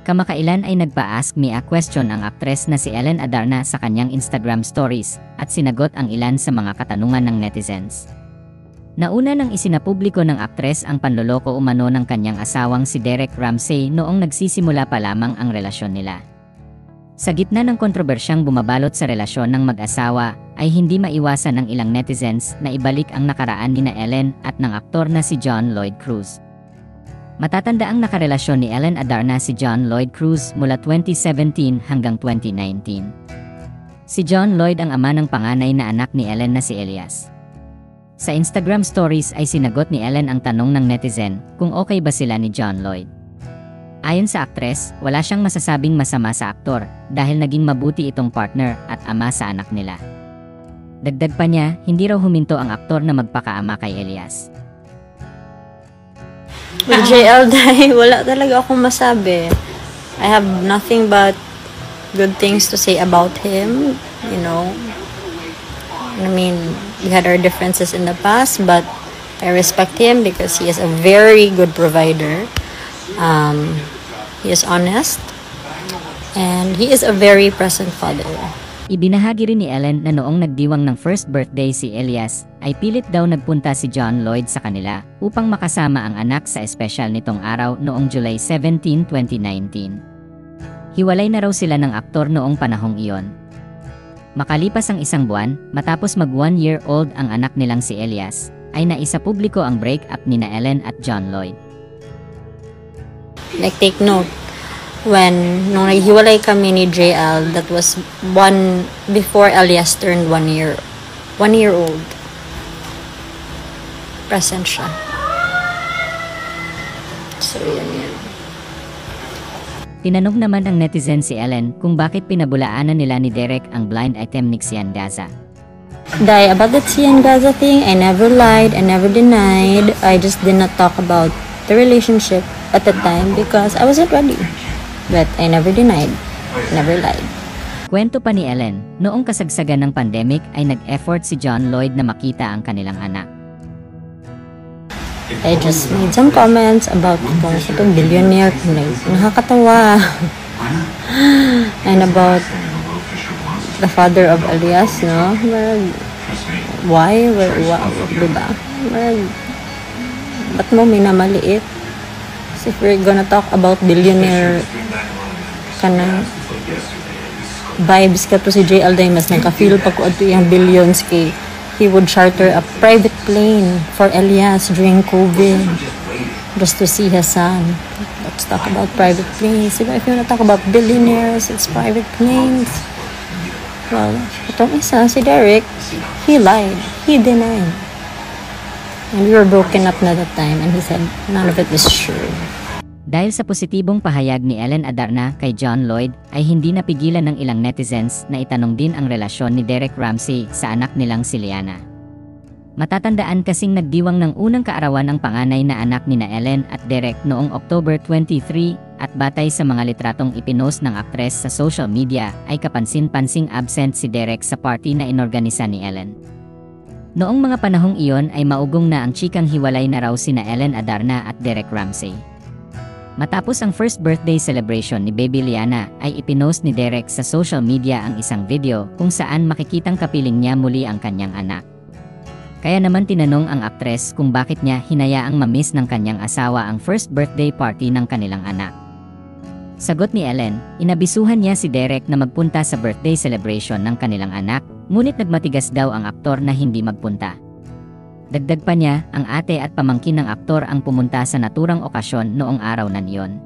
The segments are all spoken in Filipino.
Kamakailan ay nagpa-ask me a question ang aktres na si Ellen Adarna sa kanyang Instagram stories at sinagot ang ilan sa mga katanungan ng netizens. Nauna nang isinapubliko ng aktres ang panloloko umano ng kanyang asawang si Derek Ramsey noong nagsisimula pa lamang ang relasyon nila. Sa gitna ng kontrobersyang bumabalot sa relasyon ng mag-asawa, ay hindi maiwasan ng ilang netizens na ibalik ang nakaraan nina Ellen at ng aktor na si John Lloyd Cruz. Matatandaang nakarelasyon ni Ellen Adarna si John Lloyd Cruz mula 2017 hanggang 2019. Si John Lloyd ang ama ng panganay na anak ni Ellen na si Elias. Sa Instagram stories ay sinagot ni Ellen ang tanong ng netizen kung okay ba sila ni John Lloyd. Ayon sa aktres, wala siyang masasabing masama sa aktor dahil naging mabuti itong partner at ama sa anak nila. Dagdag pa niya, hindi raw huminto ang aktor na magpakaama kay Elias. With JL Day, wala talaga akong masabi. I have nothing but good things to say about him, you know. I mean, we had our differences in the past, but I respect him because he is a very good provider. He is honest, and he is a very present father. Ibinahagi rin ni Ellen na noong nagdiwang ng first birthday si Elias, ay pilit daw nagpunta si John Lloyd sa kanila upang makasama ang anak sa espesyal nitong araw noong July 17, 2019. Hiwalay na raw sila ng aktor noong panahong iyon. Makalipas ang isang buwan, matapos mag 1-year-old ang anak nilang si Elias, ay naisapubliko ang break-up nina Ellen at John Lloyd. Like, take note, nung naghiwalay kami ni JL, that was before Elias turned 1 year old. Present siya. So, yun. Tinanong naman ng netizen si Ellen kung bakit pinabulaanan nila ni Derek ang blind item ni Xian Gaza. Day, about the Xian Gaza thing, I never lied, I never denied. I just did not talk about the relationship at the time because I wasn't ready. But I never denied, never lied. Kwento pa ni Ellen, noong kasagsagan ng pandemic ay nag-effort si John Lloyd na makita ang kanilang anak. I just made some comments about kung itong billionaire, nakakatawa. And about the father of Elias, no? Why? Diba? Ba't mo minamaliit? If we're gonna talk about billionaire kana vibes ka to si JL Day, mas nagka-feel pa ko ato yung billions kay he would charter a private plane for Elias during COVID just to see his son. Let's talk about private planes. Diba? If you wanna talk about billionaires, it's private planes. Well, itong isa, si Derek, he lied. He denied. And we were broken up na that time and he said none of it was true. Dahil sa positibong pahayag ni Ellen Adarna kay John Lloyd, ay hindi napigilan ng ilang netizens na itanong din ang relasyon ni Derek Ramsey sa anak nilang si Liana. Matatandaan kasing nagdiwang ng unang kaarawan ang panganay na anak nina Ellen at Derek noong October 23 at batay sa mga litratong ipinost ng aktres sa social media ay kapansin-pansing absent si Derek sa party na inorganisa ni Ellen. Noong mga panahong iyon ay maugong na ang chikang hiwalay na raw sina Ellen Adarna at Derek Ramsey. Matapos ang first birthday celebration ni Baby Liana ay ipinost ni Derek sa social media ang isang video kung saan makikitang kapiling niya muli ang kanyang anak. Kaya naman tinanong ang aktres kung bakit niya hinayaang mamiss ng kanyang asawa ang first birthday party ng kanilang anak. Sagot ni Ellen, inabisuhan niya si Derek na magpunta sa birthday celebration ng kanilang anak, ngunit nagmatigas daw ang aktor na hindi magpunta. Dagdag pa niya, ang ate at pamangkin ng aktor ang pumunta sa naturang okasyon noong araw na niyon.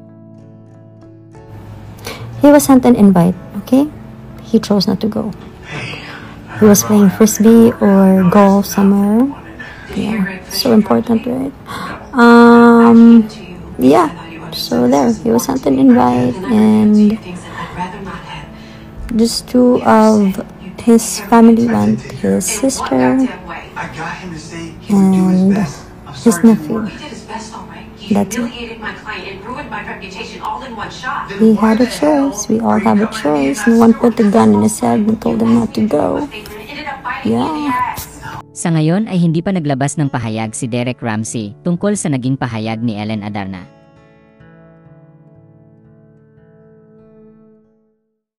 He was sent an invite, okay? He chose not to go. He was playing frisbee or golf somewhere. Yeah, so important, right? Yeah, so there, he was sent an invite and just two of his family went, his sister and his nephew. That's it. He had a choice. We all have a choice. No one put a gun in his head and told him not to go. Yeah. Sa ngayon ay hindi pa naglabas ng pahayag si Derek Ramsey tungkol sa naging pahayag ni Ellen Adarna.